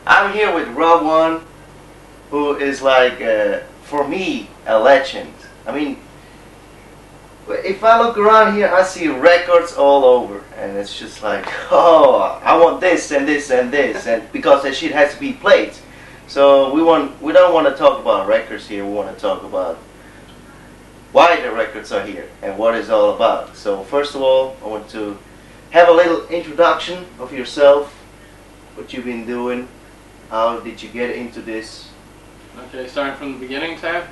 I'm here with Rob One, who is like, for me, a legend. I mean, if I look around here, I see records all over, and it's just like, oh, I want this and this and this, and because that shit has to be played. So we don't want to talk about records here. We want to talk about why the records are here and what it's all about. So first of all, I want to have a little introduction of yourself, what you've been doing, how did you get into this? Okay, starting from the beginning, Tab?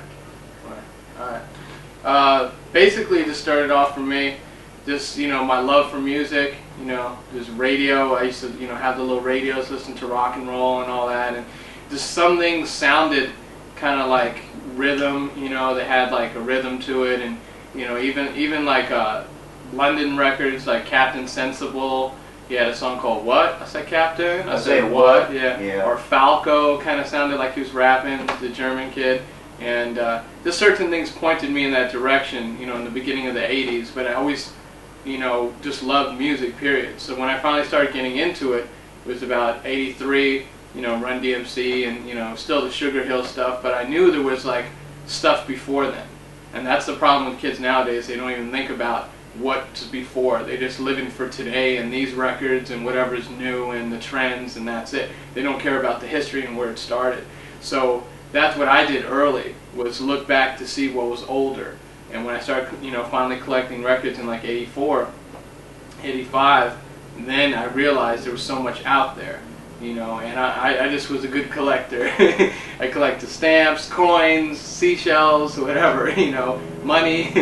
Alright. Basically, it just started off for me, just, my love for music, just radio. I used to, have the little radios, listen to rock and roll and all that, and just some things sounded kind of like rhythm, they had like a rhythm to it, and, even like London records like Captain Sensible. He had a song called What? I said Captain. I said what? Yeah. Or Falco kind of sounded like he was rapping, the German kid. And just certain things pointed me in that direction, in the beginning of the 80s. But I always, just loved music, period. So when I finally started getting into it, it was about 83, Run DMC and, still the Sugar Hill stuff. But I knew there was like stuff before then. And that's the problem with kids nowadays. They don't even think about what's before. They're just living for today and these records and whatever's new and the trends, and that's it. They don't care about the history and where it started. So that's what I did early, was look back to see what was older. And when I started, finally collecting records in like 84, 85, then I realized there was so much out there. And I just was a good collector. I collected stamps, coins, seashells, whatever, money.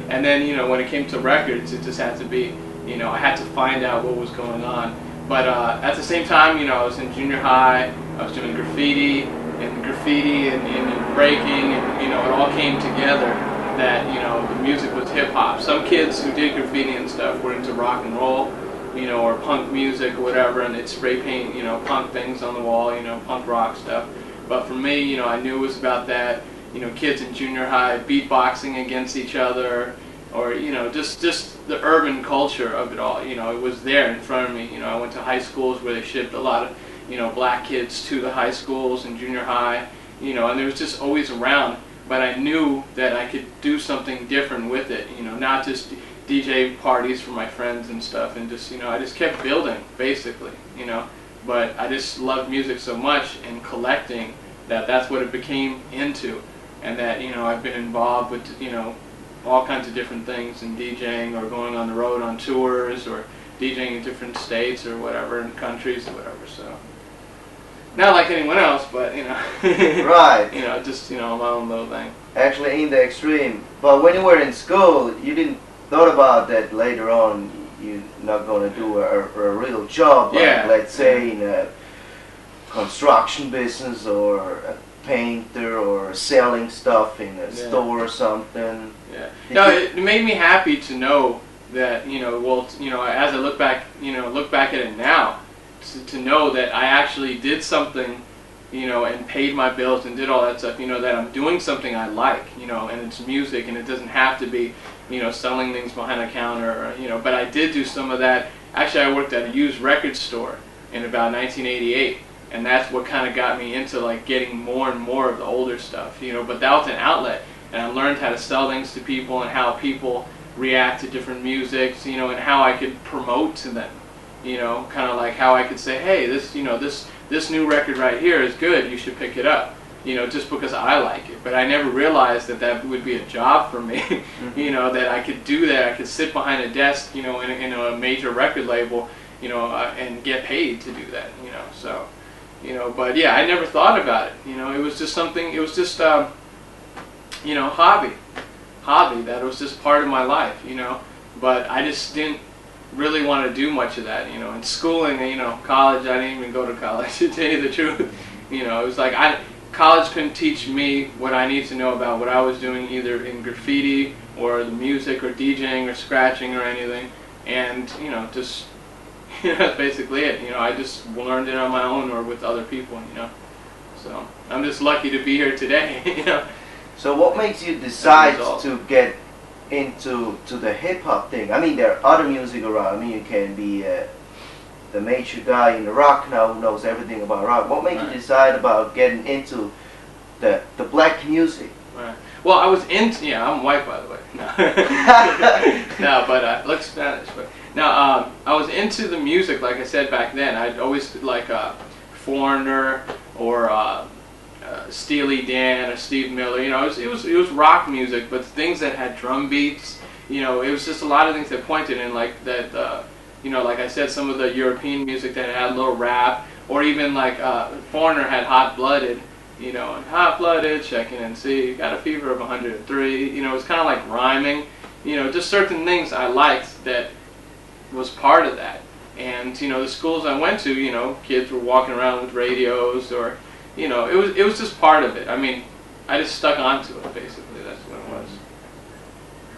And then, when it came to records, it just had to be, I had to find out what was going on. But at the same time, I was in junior high, I was doing graffiti and breaking, and, it all came together that, the music was hip-hop. Some kids who did graffiti and stuff were into rock and roll, or punk music or whatever, and they'd spray paint, punk things on the wall, punk rock stuff. But for me, I knew it was about that. Kids in junior high beatboxing against each other, or just the urban culture of it all. It was there in front of me. I went to high schools where they shipped a lot of black kids to the high schools and junior high. And it was just always around. But I knew that I could do something different with it. Not just DJ parties for my friends and stuff, and just I just kept building basically. But I just loved music so much and collecting that's what it became into. And that, I've been involved with, all kinds of different things in DJing, or going on the road on tours, or DJing in different states or whatever, in countries or whatever, so. Not like anyone else, but, Right. Just, my own little thing. Actually, in the extreme. But when you were in school, you didn't thought about that later on, you're not going to do a real job, like, let's say, in a construction business, or a painter, or selling stuff in a store or something. Yeah. No, it made me happy to know that, as I look back at it now, to know that I actually did something, and paid my bills and did all that stuff, that I'm doing something I like, and it's music, and it doesn't have to be, selling things behind a counter, or, but I did do some of that. Actually, I worked at a used record store in about 1988. And that's what kind of got me into like getting more and more of the older stuff, but that was an outlet, and I learned how to sell things to people and how people react to different musics, and how I could promote to them, kind of like how I could say, hey, this new record right here is good, you should pick it up, just because I like it. But I never realized that would be a job for me, that I could do that. I could sit behind a desk, in a major record label, and get paid to do that, so. But yeah, I never thought about it. It was just something. It was just, hobby that was just part of my life. But I just didn't really want to do much of that. In schooling, college, I didn't even go to college to tell you the truth. It was like college couldn't teach me what I need to know about what I was doing, either in graffiti or the music or DJing or scratching or anything, and just. That's basically it. I just learned it on my own or with other people, So I'm just lucky to be here today, So what makes you decide to get into the hip hop thing? I mean, there are other music around. I mean, you can be the major guy in the rock now who knows everything about rock. What made Right. you decide about getting into the black music? Right. Well, I was into, yeah, I'm white, by the way. No, no, but I look Spanish. But no, I was into the music, like I said back then. I'd always like Foreigner or Steely Dan or Steve Miller. You know, it was rock music, but things that had drum beats. You know, it was just a lot of things that pointed in, like that. You know, like I said, some of the European music that had a little rap, or even like Foreigner had Hot Blooded. You know, and hot blooded, checking and see, got a fever of 103. You know, it's kind of like rhyming. You know, just certain things I liked that was part of that. And you know, the schools I went to, you know, kids were walking around with radios, or you know, it was just part of it. I mean, I just stuck onto it. Basically, that's what it was.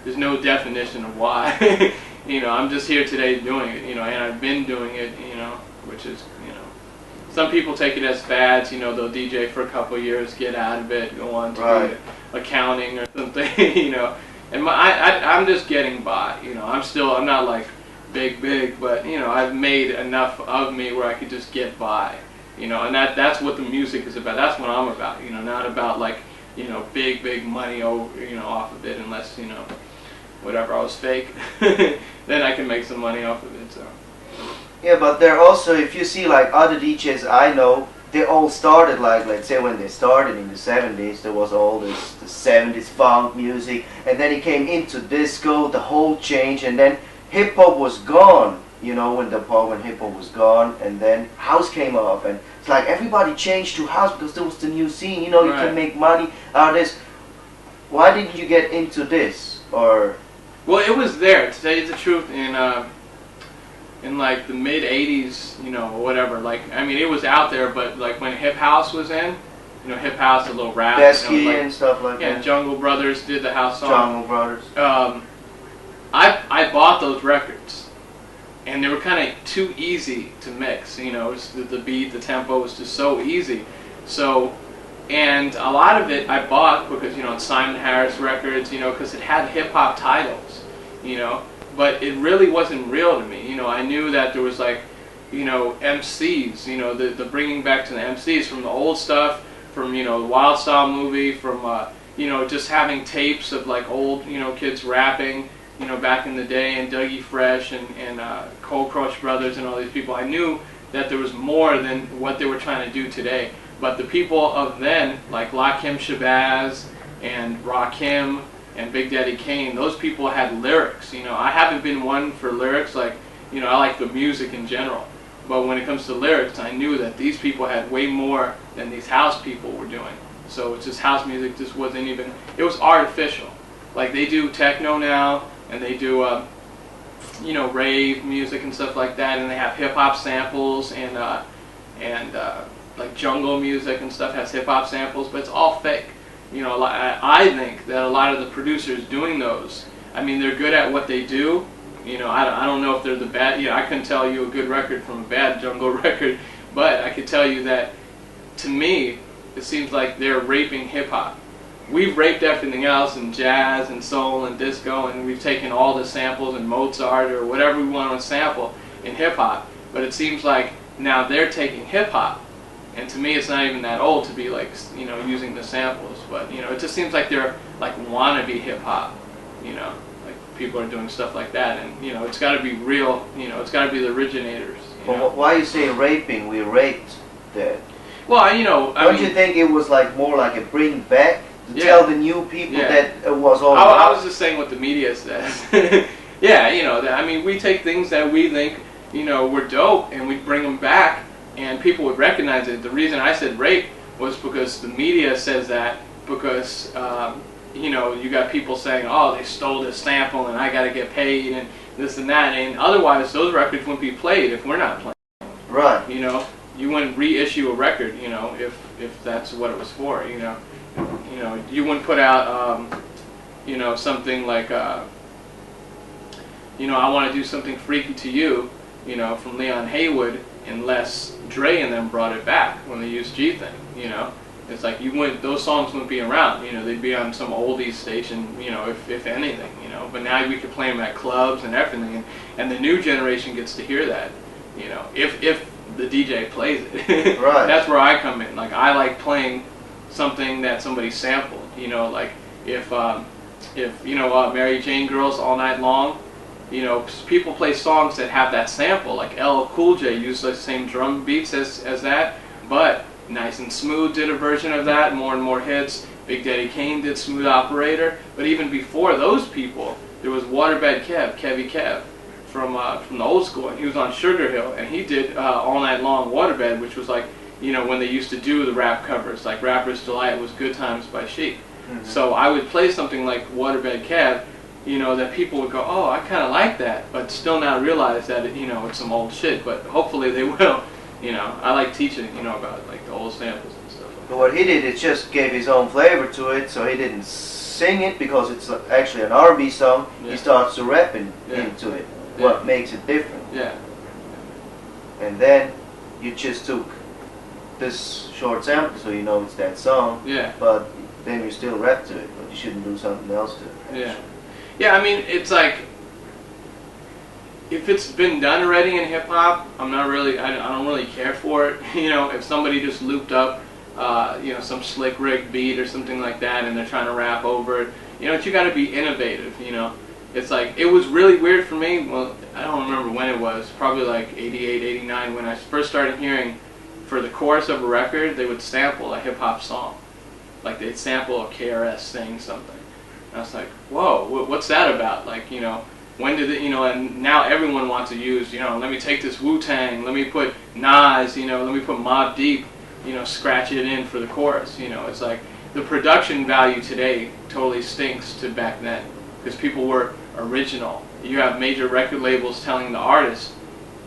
There's no definition of why. You know, I'm just here today doing it. You know, and I've been doing it. You know, which is, you know. Some people take it as fads, you know, they'll DJ for a couple of years, get out of it, go on to Right. accounting or something, you know. And I'm just getting by, you know. I'm not like big, but, you know, I've made enough of me where I could just get by, you know. And that's what the music is about. That's what I'm about, you know, not about like, you know, big money over, you know, off of it, unless, you know, whatever, I was fake. Then I can make some money off of it, so. Yeah, but there also, if you see like other DJs I know, they all started like, let's say when they started in the 70s, there was all this the 70s funk music, and then it came into disco, the whole change, and then hip hop was gone. You know, when hip hop was gone, and then house came up, and it's like everybody changed to house because there was the new scene. You know, you Right. can make money out of this. Why didn't you get into this? Or Well, it was there, to tell you the truth, in like the mid 80s, you know, or whatever. Like, I mean, it was out there, but like when hip house was in, you know, hip house, a little rap, Besky like, and stuff like yeah, that. Jungle Brothers did the house song. Jungle Brothers. I bought those records, and they were kind of too easy to mix. You know, it's the beat, the tempo was just so easy. So, and a lot of it I bought because, you know, it's Simon Harris records, you know, because it had hip hop titles, you know. But it really wasn't real to me. You know, I knew that there was like, you know, MCs, you know, the bringing back to the MCs from the old stuff, from, you know, the Wild Style movie, from, you know, just having tapes of like old, you know, kids rapping, you know, back in the day, and Dougie Fresh and Cold Crush Brothers and all these people. I knew that there was more than what they were trying to do today. But the people of then, like Lakim Shabazz and Rakim, and Big Daddy Kane, those people had lyrics. You know, I haven't been one for lyrics, like, you know, I like the music in general. But when it comes to lyrics, I knew that these people had way more than these house people were doing. So it's just house music just wasn't even, it was artificial. Like they do techno now, and they do, you know, rave music and stuff like that, and they have hip hop samples, and like jungle music and stuff has hip hop samples, but it's all fake. You know, I think that a lot of the producers doing those, I mean, they're good at what they do. You know, I don't know if they're the bad, you know, I couldn't tell you a good record from a bad jungle record, but I could tell you that, to me, it seems like they're raping hip-hop. We've raped everything else in jazz and soul and disco, and we've taken all the samples in Mozart or whatever we want to sample in hip-hop, but it seems like now they're taking hip-hop. And to me, it's not even that old to be like, you know, using the samples. But, you know, it just seems like they're like wannabe hip hop, you know, like people are doing stuff like that. And, you know, it's got to be real, you know, it's got to be the originators. You know? But why you say raping? We raped that. Well, you know, Don't you think it was like more like a bring back to Yeah. tell the new people Yeah. that it was all I right? was just saying what the media says. Yeah, you know, I mean, we take things that we think, you know, were dope, and we bring them back, and people would recognize it. The reason I said rape was because the media says that, because, you know, you got people saying, oh, they stole this sample and I got to get paid and this and that, and otherwise those records wouldn't be played if we're not playing. Right. You know, you wouldn't reissue a record, you know, if that's what it was for, you know. You know, you wouldn't put out, you know, something like, you know, I want to do something freaky to you, you know, from Leon Haywood, unless Dre and them brought it back when they used G-Thing, you know. It's like you wouldn't; those songs wouldn't be around, you know. They'd be on some oldies station, you know, if anything, you know. But now we could play them at clubs and everything, and the new generation gets to hear that, You know, if the DJ plays it. Right. That's where I come in. Like, I like playing something that somebody sampled. You know, like if you know, Mary Jane Girls All Night Long, you know, people play songs that have that sample. Like LL Cool J used the same drum beats as that, but Nice and Smooth did a version of that, more and more hits. Big Daddy Kane did Smooth Operator, but even before those people, there was Waterbed Kev, Kevy Kev, from the old school, and he was on Sugar Hill, and he did All Night Long Waterbed, which was like, you know, when they used to do the rap covers, like Rapper's Delight was Good Times by Chic. Mm-hmm. So I would play something like Waterbed Kev, you know, that people would go, oh, I kind of like that, but still not realize that, you know, it's some old shit, but hopefully they will. You know, I like teaching, you know, about like the old samples and stuff like that. But what he did, it just gave his own flavor to it, so he didn't sing it because it's actually an R&B song. Yeah. He starts to rap into it, what makes it different. Yeah. And then you just took this short sample, so you know it's that song. Yeah. But then you still rap to it, but you shouldn't do something else to it. Yeah. Yeah, I mean, it's like, if it's been done already in hip hop, I'm not really, I don't really care for it. You know, if somebody just looped up, you know, some slick Rick beat or something like that, and they're trying to rap over it, you know, you got to be innovative. You know, it's like, it was really weird for me. Well, I don't remember when it was, probably like 88, 89, when I first started hearing, for the chorus of a record, they would sample a hip hop song, like they'd sample a KRS saying something. And I was like, whoa, what's that about? Like, you know, when did it, you know, and now everyone wants to use, you know, let me take this Wu-Tang, let me put Nas, you know, let me put Mobb Deep, you know, scratch it in for the chorus, you know. It's like, the production value today totally stinks to back then, because people were original. You have major record labels telling the artist,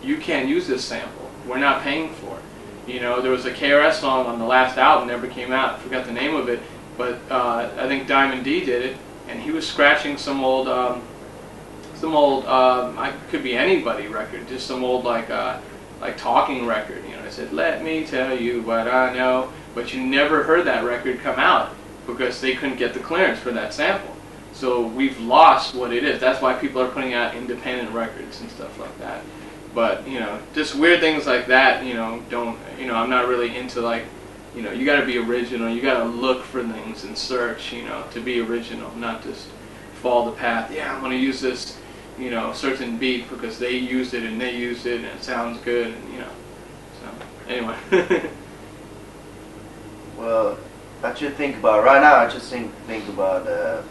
you can't use this sample, we're not paying for it. You know, there was a KRS song on the last album, never came out, I forgot the name of it, but I think Diamond D did it, and he was scratching some old, I could be anybody record, just some old like talking record. You know, it said, "Let me tell you what I know," but you never heard that record come out because they couldn't get the clearance for that sample. So we've lost what it is. That's why people are putting out independent records and stuff like that. But you know, just weird things like that. You know, don't, you know, I'm not really into, like, you know, you got to be original. You got to look for things and search. You know, to be original, not just follow the path. Yeah, I'm going to use this, you know, certain beat because they used it and they used it and it sounds good, and you know. So anyway. Well, I should think about right now. I just think about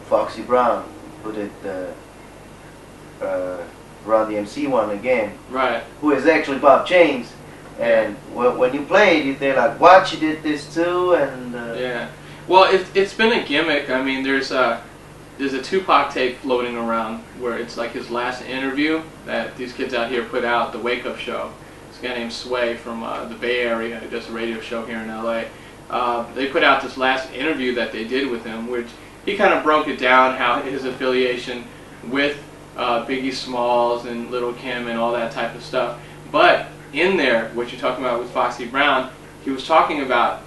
Foxy Brown, who did Run the MC one again. Right. Who is actually Bob James. And when you played, they're like, "What, you did this too?" And yeah. Well, it's been a gimmick. I mean, there's a Tupac tape floating around where it's like his last interview that these kids out here put out, the Wake Up Show. This guy named Sway from the Bay Area who does a radio show here in LA. They put out this last interview that they did with him, which he kind of broke it down, how his affiliation with Biggie Smalls and Lil' Kim and all that type of stuff. But in there, what you're talking about with Foxy Brown, he was talking about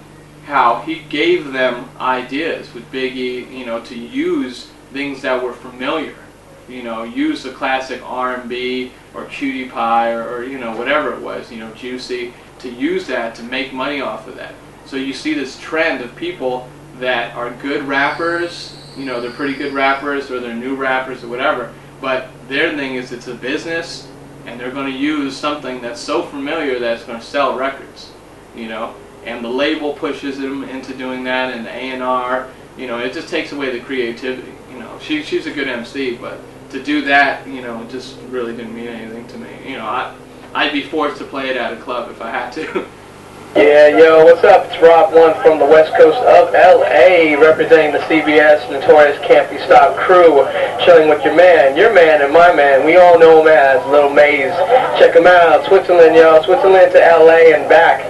how he gave them ideas with Biggie, you know, to use things that were familiar, you know, use the classic R&B or Cutie Pie or you know, whatever it was, you know, Juicy, to use that to make money off of that. So you see this trend of people that are good rappers, you know, they're pretty good rappers or they're new rappers or whatever, but their thing is it's a business and they're going to use something that's so familiar that it's going to sell records, you know, and the label pushes them into doing that, and the A&R, you know, it just takes away the creativity. You know, she's a good MC, but to do that, you know, it just really didn't mean anything to me. You know, I'd be forced to play it at a club if I had to. Yeah, yo, what's up? It's Rob One from the west coast of LA, representing the CBS Notorious Can't Be Stopped crew, chilling with your man and my man. We all know him as Lil Maze. Check him out, Switzerland, yo, Switzerland to LA and back.